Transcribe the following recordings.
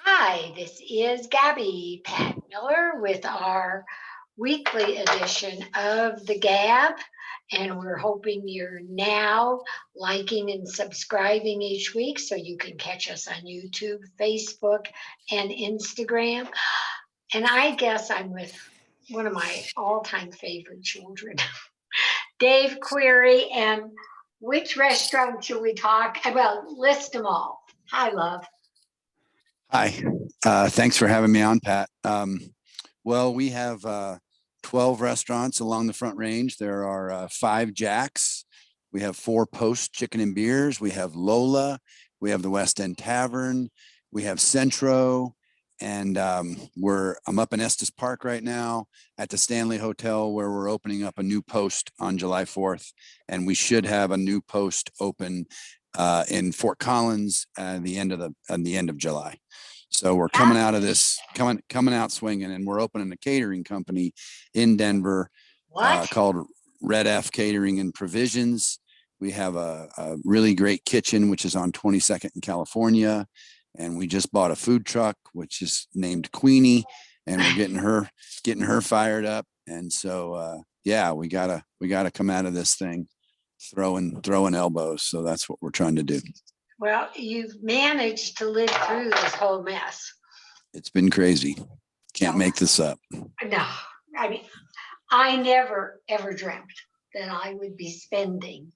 Hi, this is Gabby Pat Miller with our weekly edition of The Gabb, and we're hoping you're now liking and subscribing each week so you can catch us on YouTube, Facebook, and Instagram. And I guess I'm with one of my all-time favorite children, Dave Query. And which restaurant should we talk about? List them all. Hi, love. Hi, thanks for having me on, Pat. Well, we have 12 restaurants along the Front Range. There are 5 Jacks. We have 4 Post Chicken and Beers. We have Lola. We have the West End Tavern. We have Centro. And I'm up in Estes Park right now at the Stanley Hotel, where we're opening up a new Post on July 4th. And we should have a new Post open in Fort Collins at the end of July. So we're coming out of this, coming out swinging, and we're opening a catering company in Denver called Red F Catering and Provisions. We have a really great kitchen, which is on 22nd in California. And we just bought a food truck, which is named Queenie, and we're getting her fired up. And so, yeah, we gotta come out of this thing throwing elbows. So that's what we're trying to do. Well, you've managed to live through this whole mess. It's been crazy. Can't make this up. No, I mean, I never ever dreamt that I would be spending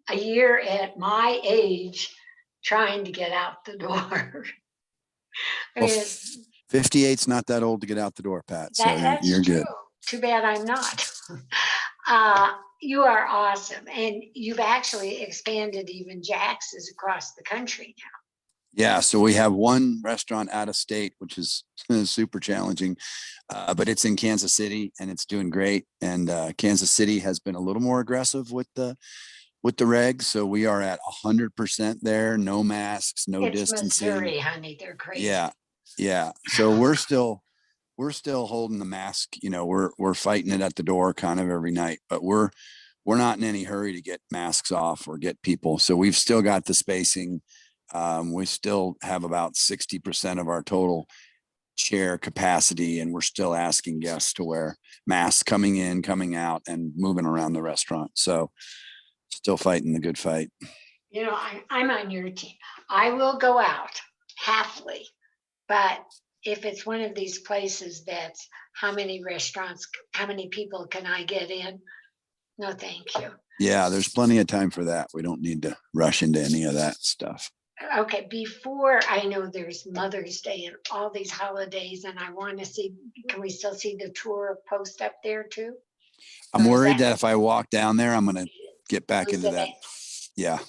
a year at my age trying to get out the door. I mean, 58's not that old to get out the door, Pat. So that's you're true. good. Too bad I'm not. You are awesome. And you've actually expanded even Jax's across the country now. Yeah. So we have one restaurant out of state, which is super challenging, but it's in Kansas City and it's doing great. And Kansas City has been a little more aggressive with the regs. So we are at 100% there. No masks, no distancing. Missouri, honey. They're crazy. Yeah. Yeah. So we're still holding the mask, we're fighting it at the door kind of every night, but we're not in any hurry to get masks off or get people. So we've still got the spacing. We still have about 60% of our total chair capacity, and we're still asking guests to wear masks coming in, coming out, and moving around the restaurant. So still fighting the good fight. I'm on your team. I will go out happily, but if it's one of these places that's how many people can I get in? No, thank you. Yeah, there's plenty of time for that. We don't need to rush into any of that stuff. Okay, before I know there's Mother's Day and all these holidays, and I want to see, can we still see the tour Post up there too? I'm worried that if I walk down there, I'm going to get back into that. Yeah.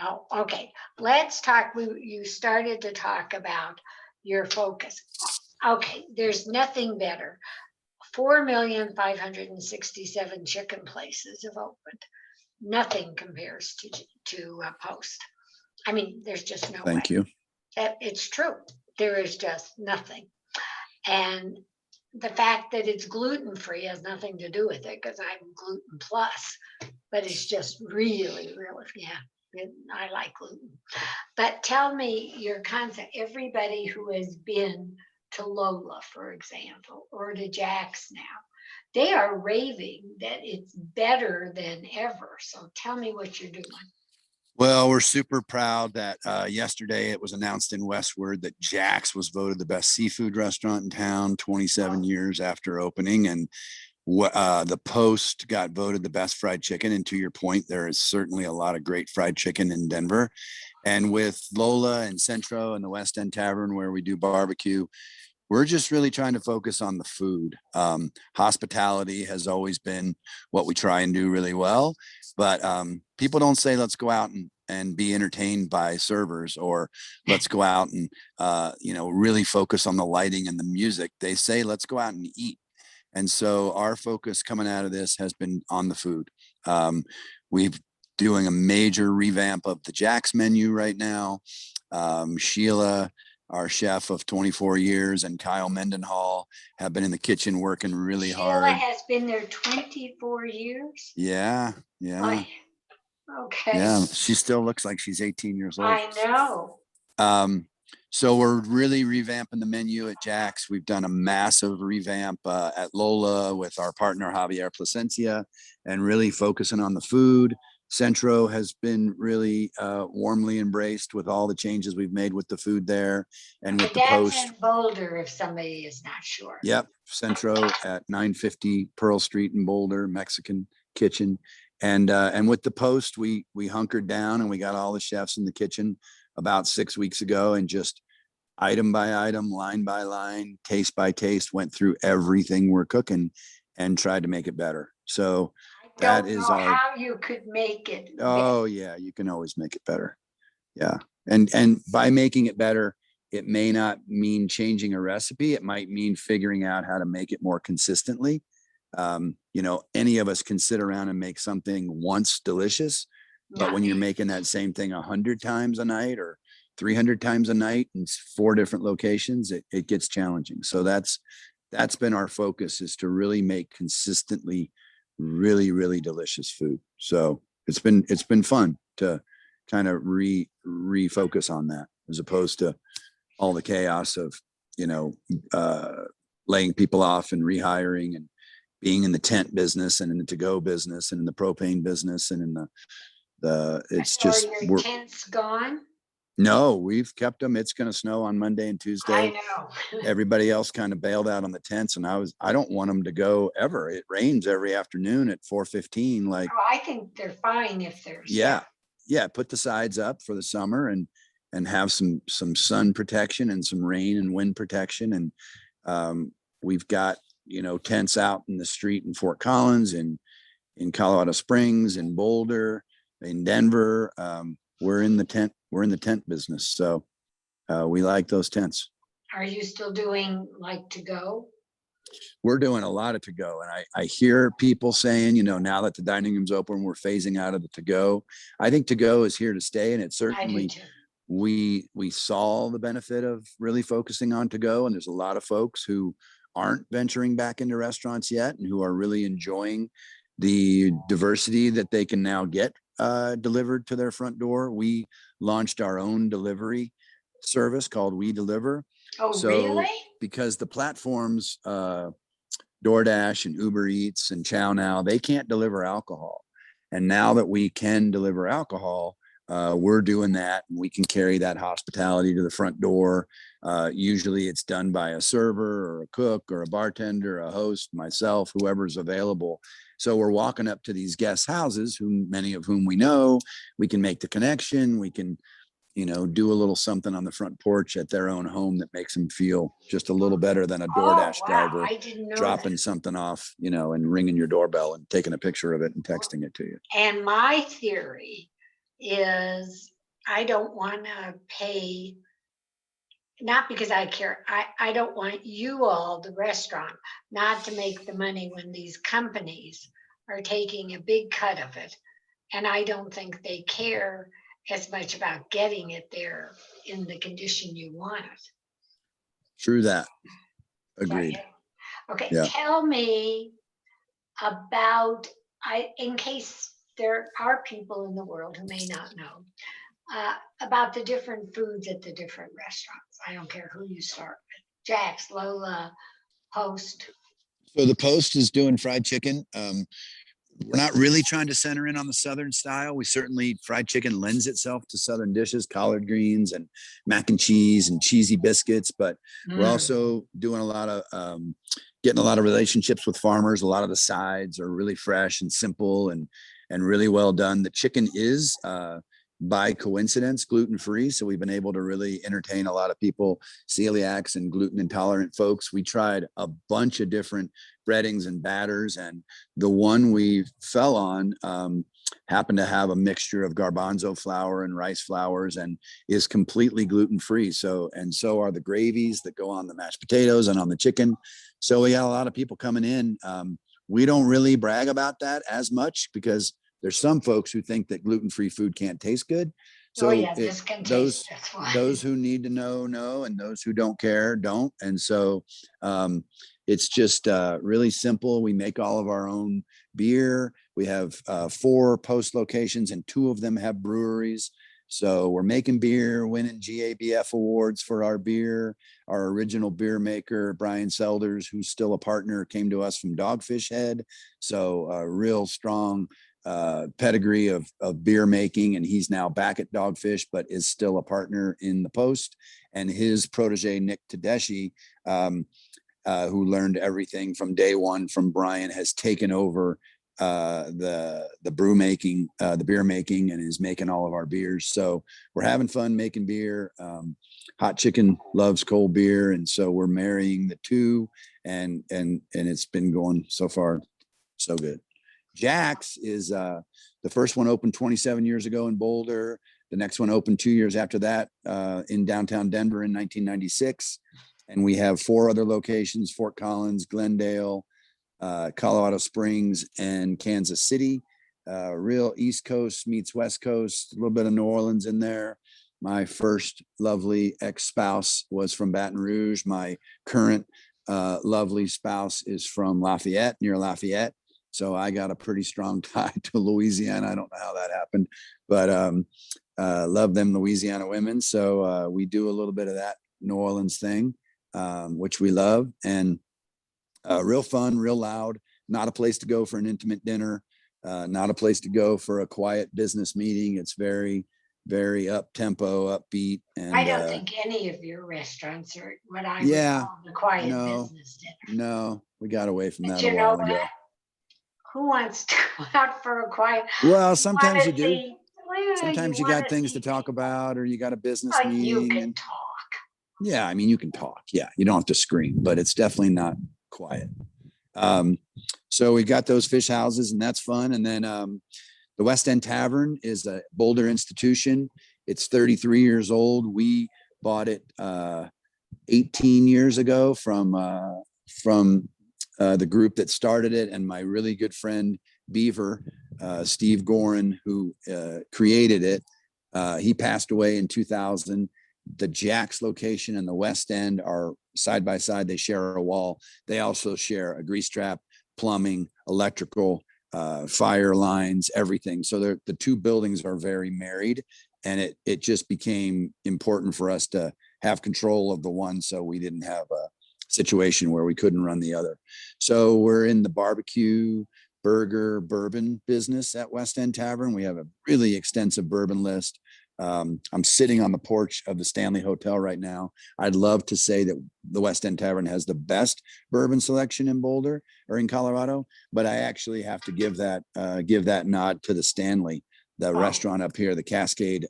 Oh, okay. Let's talk. You started to talk about your focus. Okay, there's nothing better. 4,567 chicken places have opened. Nothing compares to Post. I mean, there's just no way. Thank you. It's true. There is just nothing. And the fact that it's gluten-free has nothing to do with it because I'm gluten plus, but it's just really, yeah. I like gluten. But tell me your concept. Everybody who has been to Lola, for example, or to Jax now, they are raving that it's better than ever. So tell me what you're doing. Well, we're super proud that yesterday it was announced in Westward that Jax was voted the best seafood restaurant in town 27 years after opening. And the Post got voted the best fried chicken. And to your point, there is certainly a lot of great fried chicken in Denver. And with Lola and Centro and the West End Tavern, where we do barbecue, we're just really trying to focus on the food. Hospitality has always been what we try and do really well. But people don't say, let's go out and be entertained by servers, or let's go out and, really focus on the lighting and the music. They say, let's go out and eat. And so our focus coming out of this has been on the food. We've doing a major revamp of the Jax menu right now. Sheila, our chef of 24 years, and Kyle Mendenhall have been in the kitchen working really hard. Sheila has been there 24 years? Yeah. Okay. Yeah, she still looks like she's 18 years old. I know. So we're really revamping the menu at Jack's. We've done a massive revamp at Lola with our partner Javier Placencia, and really focusing on the food. Centro has been really warmly embraced with all the changes we've made with the food there, and with Okay, the that's post. in Boulder if somebody is not sure. Yep, Centro at 950 Pearl Street in Boulder, Mexican kitchen. And with the post, we hunkered down and we got all the chefs in the kitchen about 6 weeks ago, and just item by item, line by line, taste by taste, went through everything we're cooking and tried to make it better. So I that don't is know our, how you could make it better. oh yeah, you can always make it better. Yeah. And by making it better, it may not mean changing a recipe. It might mean figuring out how to make it more consistently. Any of us can sit around and make something once delicious, but when you're making that same thing 100 times a night or 300 times a night in 4 different locations, it gets challenging. So that's been our focus, is to really make consistently really, really delicious food. So it's been fun to kind of refocus on that, as opposed to all the chaos of, uh, laying people off and rehiring, and being in the tent business and in the to-go business and in the propane business and in it's So are just, your tents gone? no, we've kept them. It's going to snow on Monday and I Tuesday. know. Everybody else kind of bailed out on the tents, and I don't want them to go ever. It rains every afternoon at 4:15. Like, Oh, I think they're fine if they're yeah, set. yeah, put the sides up for the summer, and have some sun protection and some rain and wind protection. And we've got, tents out in the street in Fort Collins, and in Colorado Springs, in Boulder, in Denver. We're in the tent business, so we like those tents. Are you still doing like to go? We're doing a lot of to go, and I hear people saying, now that the dining room's open, we're phasing out of the to go. I think to go is here to stay, and it I do certainly, too. we saw the benefit of really focusing on to go, and there's a lot of folks who aren't venturing back into restaurants yet, and who are really enjoying the diversity that they can now get delivered to their front door. We launched our own delivery service called We Deliver. Oh, So really? because the platforms, DoorDash and Uber Eats and Chow Now, they can't deliver alcohol. And now that we can deliver alcohol, we're doing that, and we can carry that hospitality to the front door. Usually it's done by a server or a cook or a bartender, a host, myself, whoever's available. So we're walking up to these guest houses, many of whom we know. We can make the connection. We can, do a little something on the front porch at their own home that makes them feel just a little better than a Oh, DoorDash wow. driver I didn't know dropping that. something off, and ringing your doorbell and taking a picture of it and texting it to you. And my theory is I don't want to pay, not because I care. I don't want you all, the restaurant, not to make the money when these companies are taking a big cut of it. And I don't think they care as much about getting it there in the condition you want it. True that. So, Agreed. okay, Yeah. tell me about, in case there are people in the world who may not know, about the different foods at the different restaurants. I don't care who you start with. Jack's, Lola, Post. So the Post is doing fried chicken. We're not really trying to center in on the Southern style. We certainly, fried chicken lends itself to Southern dishes, collard greens and mac and cheese and cheesy biscuits. But we're also doing a lot of, getting a lot of relationships with farmers. A lot of the sides are really fresh and simple, and really well done. The chicken is, by coincidence, gluten-free. So we've been able to really entertain a lot of people, celiacs and gluten intolerant folks. We tried a bunch of different breadings and batters, and the one we fell on happened to have a mixture of garbanzo flour and rice flours, and is completely gluten-free. So are the gravies that go on the mashed potatoes and on the chicken. So we got a lot of people coming in. We don't really brag about that as much, because there's some folks who think that gluten-free food can't taste good. So This can taste just fine. those who need to know, and those who don't care don't. And so it's just really simple. We make all of our own beer. We have 4 Post locations, and 2 of them have breweries. So we're making beer, winning GABF awards for our beer. Our original beer maker, Brian Selders, who's still a partner, came to us from Dogfish Head. So a real strong pedigree of beer making, and he's now back at Dogfish, but is still a partner in the Post. And his protege, Nick Tedeschi, who learned everything from day one from Brian, has taken over the brew making, the beer making, and is making all of our beers. So we're having fun making beer. Hot Chicken loves cold beer, and so we're marrying the two, and it's been going so far so good. Jax is the first one opened 27 years ago in Boulder. The next one opened 2 years after that in downtown Denver in 1996. And we have 4 other locations: Fort Collins, Glendale, Colorado Springs, and Kansas City. Real East Coast meets West Coast, a little bit of New Orleans in there. My first lovely ex-spouse was from Baton Rouge. My current lovely spouse is from Lafayette, near Lafayette. So I got a pretty strong tie to Louisiana. I don't know how that happened, but love them Louisiana women. So we do a little bit of that New Orleans thing, which we love, and real fun, real loud. Not a place to go for an intimate dinner. Not a place to go for a quiet business meeting. It's very, very up tempo, upbeat. And I don't think any of your restaurants are what I would yeah, call the quiet no, business dinner. no, we got away from But that a you know while ago. what? Who wants to go out for a quiet? Well, You sometimes you want to do. see, well, you Sometimes you want got to things to see talk people. about, or you got a business Well, you meeting. can And talk. yeah, I mean, you can talk. Yeah, you don't have to scream, but it's definitely not quiet. So we got those fish houses, and that's fun. And then the West End Tavern is a Boulder institution. It's 33 years old. We bought it 18 years ago from the group that started it, and my really good friend Beaver, Steve Gorin, who created it. He passed away in 2000. The Jax location and the West End are side by side. They share a wall. They also share a grease trap, plumbing, electrical, fire lines, everything. So the two buildings are very married, and it just became important for us to have control of the one, so we didn't have a situation where we couldn't run the other. So we're in the barbecue, burger, bourbon business at West End Tavern. We have a really extensive bourbon list. I'm sitting on the porch of the Stanley Hotel right now. I'd love to say that the West End Tavern has the best bourbon selection in Boulder or in Colorado, but I actually have to give that nod to the Stanley, the restaurant up here, the Cascade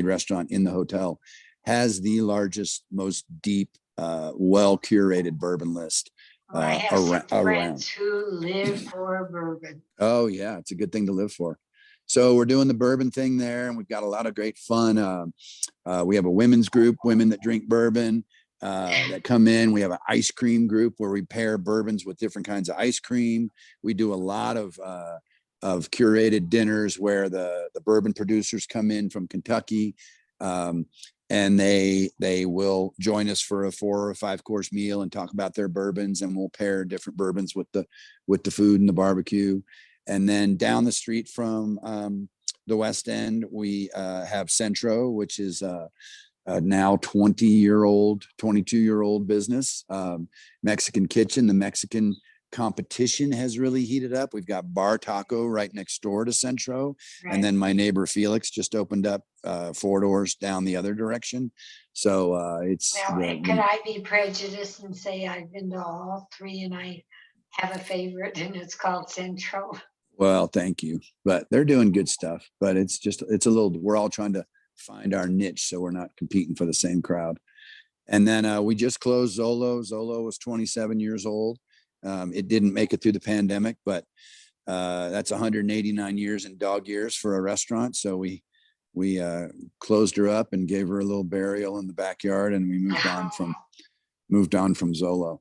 restaurant in the hotel, has the largest, most deep, well curated bourbon list. I have some friends who live for bourbon. Oh yeah, it's a good thing to live for. So we're doing the bourbon thing there, and we've got a lot of great fun. We have a women's group, women that drink bourbon, that come in. We have an ice cream group where we pair bourbons with different kinds of ice cream. We do a lot of curated dinners where the bourbon producers come in from Kentucky, and they will join us for a 4 or 5 course meal and talk about their bourbons, and we'll pair different bourbons with the food and the barbecue. And then down the street from the West End, we have Centro, which is a now 20-year-old, 22-year-old business, Mexican kitchen. The Mexican competition has really heated up. We've got Bar Taco right next door to Centro. Right. And then my neighbor Felix just opened up 4 doors down the other direction. So it's... Well, could I be prejudiced and say I've been to all 3 and I have a favorite, and it's called Centro? Well, thank you. But they're doing good stuff. But it's a little, we're all trying to find our niche so we're not competing for the same crowd. And then we just closed Zolo. Zolo was 27 years old. It didn't make it through the pandemic, but that's 189 years in dog years for a restaurant. So we closed her up and gave her a little burial in the backyard, and we moved on from Zolo.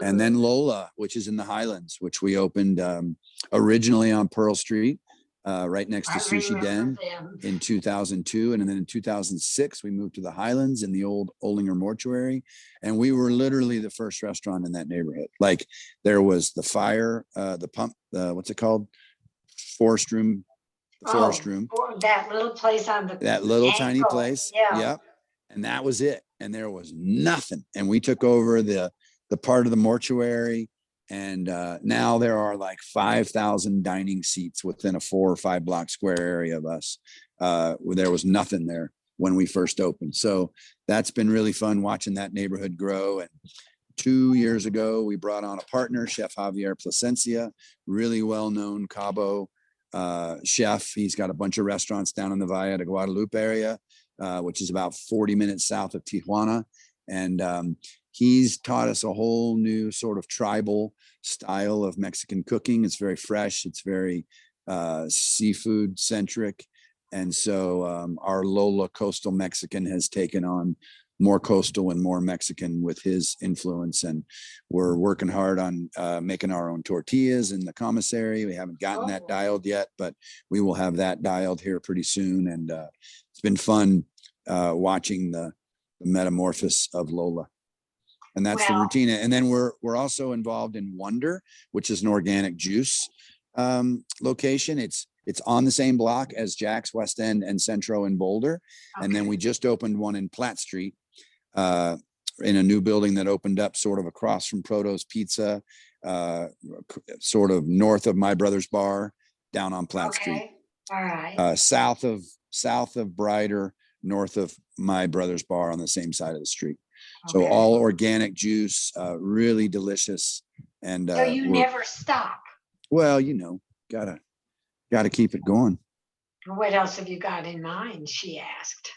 And then Lola, which is in the Highlands, which we opened originally on Pearl Street, right next to Sushi Den in 2002. And then in 2006, we moved to the Highlands in the old Olinger Mortuary. And we were literally the first restaurant in that neighborhood. Like, there was the fire, the pump, what's it called? Forest room, forest Oh, room, for that little place on the that little tiny ankle. place. Yeah. Yep. And that was it. And there was nothing. And we took over the part of the mortuary. And now there are like 5,000 dining seats within a 4 or 5 block square area of us. Where there was nothing there when we first opened. So that's been really fun watching that neighborhood grow. And 2 years ago, we brought on a partner, Chef Javier Plasencia, really well-known Cabo chef. He's got a bunch of restaurants down in the Valle de Guadalupe area, which is about 40 minutes south of Tijuana. And he's taught us a whole new sort of tribal style of Mexican cooking. It's very fresh. It's very seafood centric. And so our Lola Coastal Mexican has taken on more coastal and more Mexican with his influence. And we're working hard on making our own tortillas in the commissary. We haven't gotten that dialed yet, but we will have that dialed here pretty soon. And it's been fun watching the metamorphosis of Lola. And that's the routine. And then we're also involved in Wonder, which is an organic juice location. It's on the same block as Jack's, West End, and Centro in Boulder. Okay. And then we just opened one in Platt Street in a new building that opened up sort of across from Proto's Pizza, sort of north of My Brother's Bar, down on Platt Street. All right. South of Brighter, north of My Brother's Bar on the same side of the street. So all organic juice, really delicious. And so you never stop. Well, gotta keep it going. What else have you got in mind? She asked.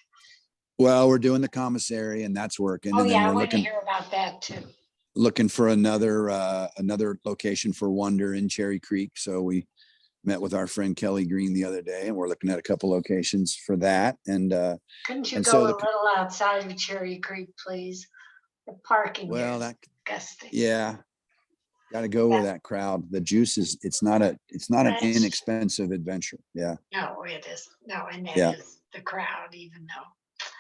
Well, we're doing the commissary, and that's working. Oh, and then yeah, we're I want looking, to hear about that too. Looking for another location for Wonder in Cherry Creek. So we met with our friend Kelly Green the other day, and we're looking at a couple locations for that. And couldn't you go a little outside of Cherry Creek, please? The parking. Well, that disgusting. Yeah. Got to go with that crowd. The juice is, it's not an inexpensive adventure. Yeah. No, it is. No, and that is the crowd, even though.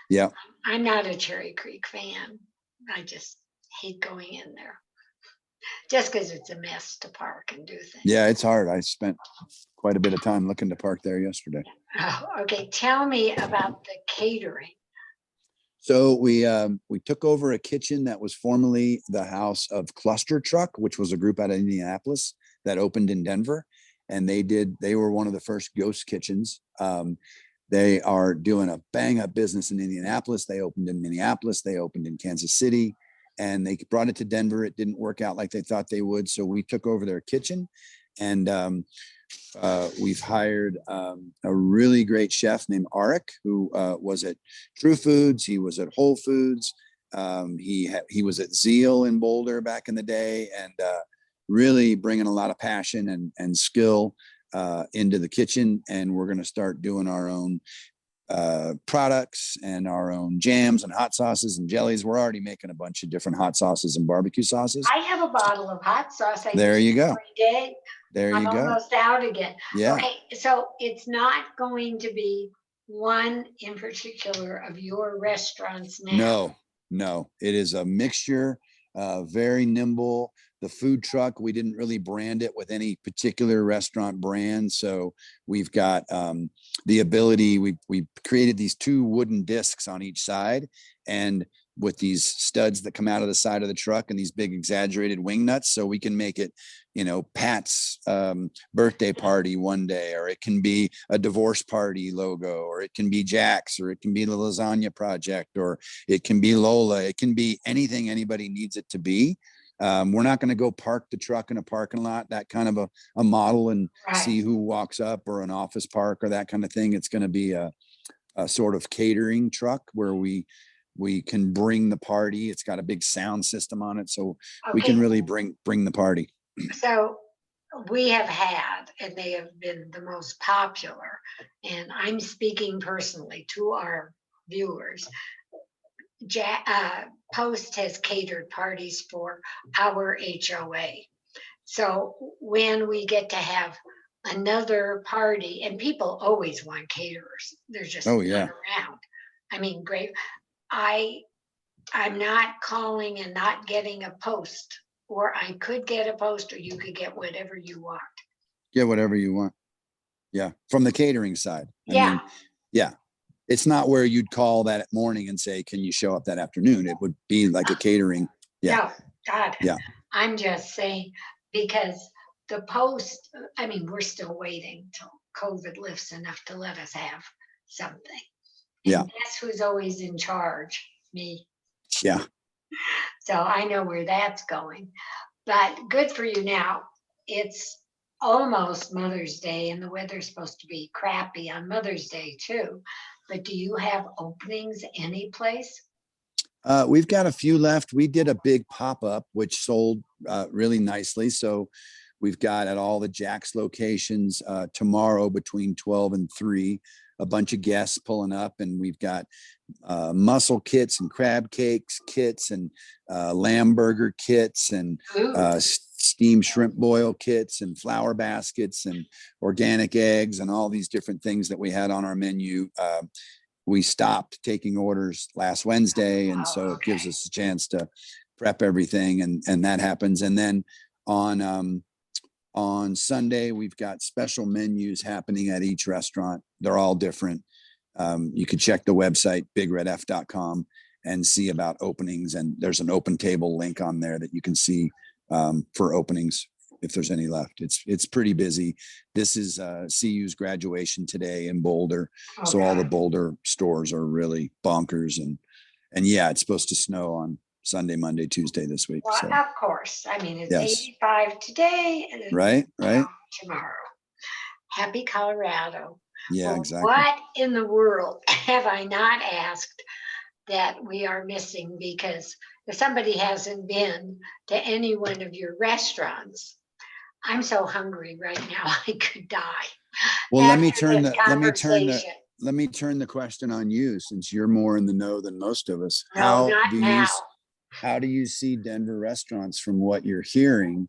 Yeah. I'm not a Cherry Creek fan. I just hate going in there. Just because it's a mess to park and do things. Yeah, it's hard. I spent quite a bit of time looking to park there yesterday. Oh, okay. Tell me about the catering. So we took over a kitchen that was formerly the house of Cluster Truck, which was a group out of Indianapolis that opened in Denver. And they were one of the first ghost kitchens. They are doing a bang up business in Indianapolis. They opened in Minneapolis. They opened in Kansas City, and they brought it to Denver. It didn't work out like they thought they would. So we took over their kitchen, and we've hired a really great chef named Arik, who was at True Foods. He was at Whole Foods. He was at Zeal in Boulder back in the day, and really bringing a lot of passion and skill into the kitchen. And we're going to start doing our own products and our own jams and hot sauces and jellies. We're already making a bunch of different hot sauces and barbecue sauces. I have a bottle of hot sauce. There you go. Every day. There you go. I'm almost out again. Yeah. Okay, so it's not going to be one in particular of your restaurants now. No. It is a mixture, very nimble. The food truck, we didn't really brand it with any particular restaurant brand. So we've got the ability, we created these 2 wooden discs on each side, and with these studs that come out of the side of the truck and these big exaggerated wing nuts. So we can make it, Pat's birthday party one day, or it can be a divorce party logo, or it can be Jack's, or it can be the Lasagna Project, or it can be Lola. It can be anything anybody needs it to be. We're not going to go park the truck in a parking lot, that kind of a model, and see who walks up, or an office park or that kind of thing. It's going to be a sort of catering truck where we can bring the party. It's got a big sound system on it, so we can really bring the party. So we have had, and they have been the most popular, and I'm speaking personally to our viewers. Post has catered parties for our HOA. So when we get to have another party, and people always want caterers, they're just not around. I mean, great. I'm not calling and not getting a post, or I could get a post, or you could get whatever you want. Get whatever you want. Yeah. From the catering side. I Yeah. mean, yeah. It's not where you'd call that morning and say, can you show up that afternoon? It would be like a catering. Yeah. No, God, Yeah. I'm just saying, because the post, I mean, we're still waiting till COVID lifts enough to let us have something. Yeah. And guess who's always in charge? Me. Yeah. So I know where that's going. But good for you now. It's almost Mother's Day, and the weather's supposed to be crappy on Mother's Day too. But do you have openings any place? We've got a few left. We did a big pop-up, which sold really nicely. So we've got at all the Jack's locations tomorrow between 12 and 3, a bunch of guests pulling up, and we've got mussel kits and crab cakes kits and lamb burger kits and steamed shrimp boil kits and flower baskets and organic eggs and all these different things that we had on our menu. We stopped taking orders last Wednesday, and so it gives us a chance to prep everything, and that happens. And then on Sunday, we've got special menus happening at each restaurant. They're all different. You can check the website bigredf.com and see about openings, and there's an open table link on there that you can see for openings if there's any left. It's pretty busy. This is CU's graduation today in Boulder. So all the Boulder stores are really bonkers, and yeah, it's supposed to snow on Sunday, Monday, Tuesday this week. Well, So of course. I mean, it's yes. 85 today and Right. tomorrow. Happy Colorado. Yeah, Well, exactly. what in the world have I not asked that we are missing? Because if somebody hasn't been to any one of your restaurants, I'm so hungry right now, I could die. Well, let me after turn this the let me turn the conversation. let me turn the question on you, since you're more in the know than most of us. No, not now. How do you see Denver restaurants from what you're hearing?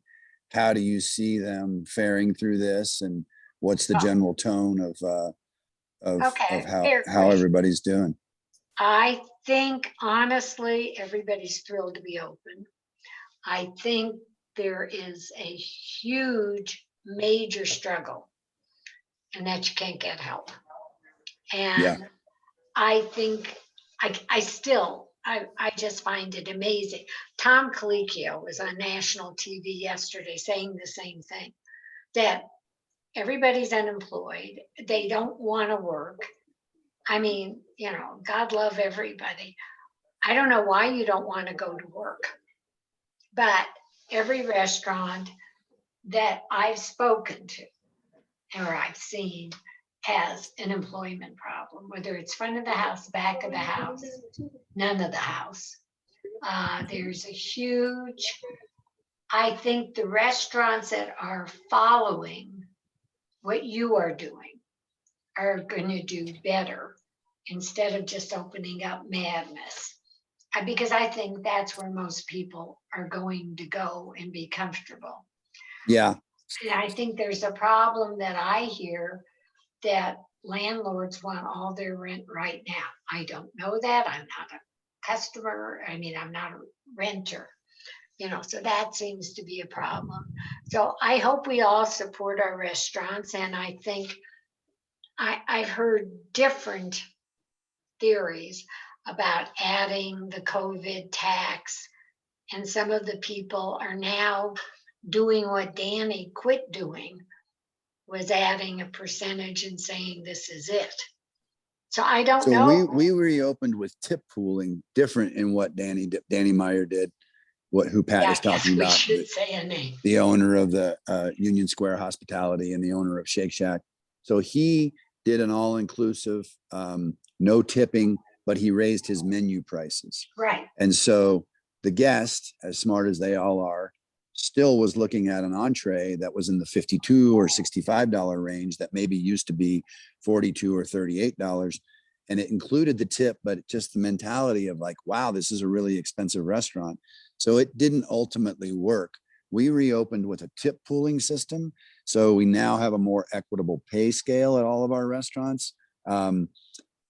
How do you see them faring through this, and what's the Oh, general tone of okay, how fair question. everybody's doing? I think honestly, everybody's thrilled to be open. I think there is a huge, major struggle, and that you can't get help. Yeah. And I think I just find it amazing. Tom Colicchio was on national TV yesterday saying the same thing, that everybody's unemployed. They don't want to work. I mean, God love everybody. I don't know why you don't want to go to work, but every restaurant that I've spoken to or I've seen has an employment problem, whether it's front of the house, back of the house, none of the house. There's a huge, I think the restaurants that are following what you are doing are going to do better instead of just opening up madness. Because I think that's where most people are going to go and be comfortable. Yeah. And I think there's a problem that I hear that landlords want all their rent right now. I don't know that. I'm not a customer. I mean, I'm not a renter, so that seems to be a problem. So I hope we all support our restaurants. And I think I've heard different theories about adding the COVID tax. And some of the people are now doing what Danny quit doing, was adding a percentage and saying this is it. So I don't So know. we reopened with tip pooling, different in what Danny Meyer did, who Pat is talking we about. should say a name. The owner of the Union Square Hospitality and the owner of Shake Shack. So he did an all-inclusive, no tipping, but he raised his menu prices. Right. And so the guest, as smart as they all are, still was looking at an entree that was in the $52 or $65 range that maybe used to be $42 or $38. And it included the tip, but just the mentality of like, wow, this is a really expensive restaurant. So it didn't ultimately work. We reopened with a tip pooling system. So we now have a more equitable pay scale at all of our restaurants.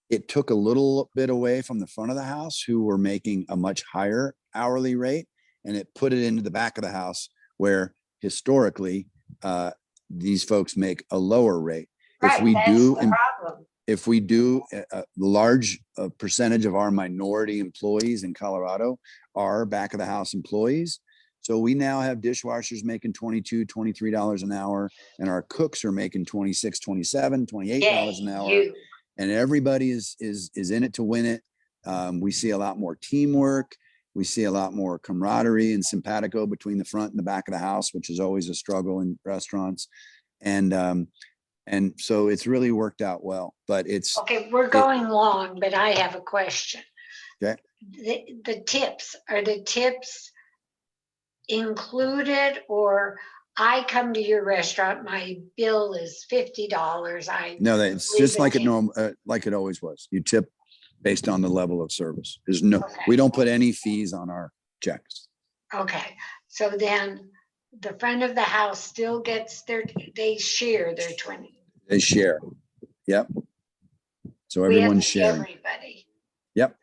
It took a little bit away from the front of the house, who were making a much higher hourly rate, and it put it into the back of the house where historically these folks make a lower rate. If Right, we that's do, the problem. if we do, a large percentage of our minority employees in Colorado are back of the house employees. So we now have dishwashers making $22, $23 an hour, and our cooks are making $26, $27, $28 an Yay, hour. you. And everybody is in it to win it. We see a lot more teamwork. We see a lot more camaraderie and simpatico between the front and the back of the house, which is always a struggle in restaurants. And so it's really worked out well, but it's, Okay, we're going long, but I have a question. okay. The tips, are the tips included, or I come to your restaurant, my bill is $50. No, it's leave just a like it tip. normal, like it always was. You tip based on the level of service. There's no, Okay. we don't put any fees on our checks. Okay, so then the front of the house still gets they share their 20. They share. Yep. So We have everyone's to sharing. everybody. Yep.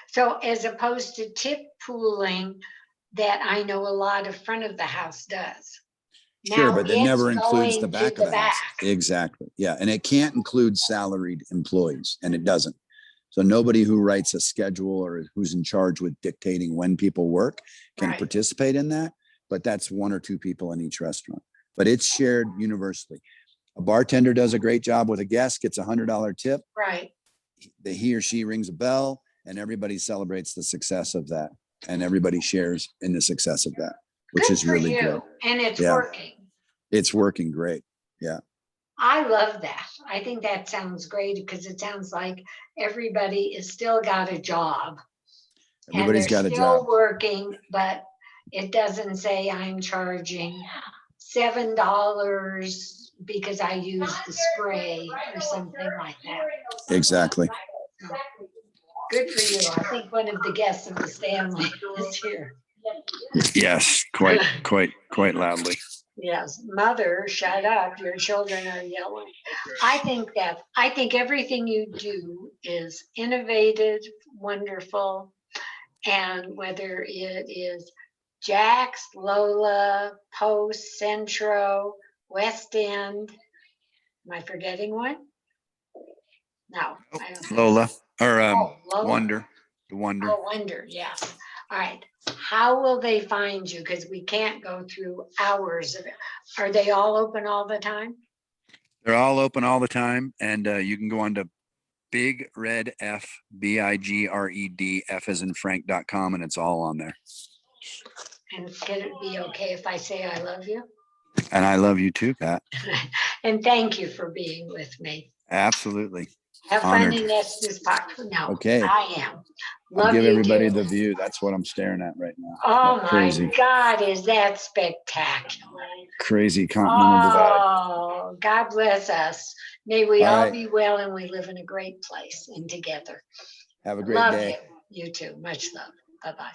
So as opposed to tip pooling that I know a lot of front of the house does. Sure, Now but that it's never includes the going back to of the house. back. Exactly. Yeah. And it can't include salaried employees, and it doesn't. So nobody who writes a schedule or who's in charge with dictating when people work can Right. participate in that. But that's one or two people in each restaurant. But it's shared universally. A bartender does a great job with a guest, gets $100 tip. Right. He or she rings a bell, and everybody celebrates the success of that. And everybody shares in the success of that, which Good is for really you. great. And it's Yeah. working. It's working great. Yeah. I love that. I think that sounds great because it sounds like everybody is still got a job. Everybody's and they're got a still job. working, but it doesn't say I'm charging $7 because I use the spray or something like that. Exactly. So, good for you. I think one of the guests of the Stanley is here. Yes, quite loudly. Yes, mother, shut up. Your children are yelling. I think everything you do is innovative, wonderful. And whether it is Jax, Lola, Post, Centro, West End. Am I forgetting one? No, I don't think Lola so. or Lola. Wonder. The Wonder. Oh, Wonder, yes. All right. How will they find you? Because we can't go through hours of it. Are they all open all the time? They're all open all the time, and you can go on to Big Red F BIGRED F as in Frank.com, and it's all on there. And can it be okay if I say I love you? And I love you too, Pat. And thank you for being with me. Absolutely. Have Honored. fun in Estes Park. No, Okay. I am. I'll Love give you everybody too. the view. That's what I'm staring at right now. Oh That my crazy, God, is that spectacular? crazy continental divide. Oh, God bless us. May we All all right. be well and we live in a great place and together. Have a great Love day. you. You too. Much love. Bye-bye.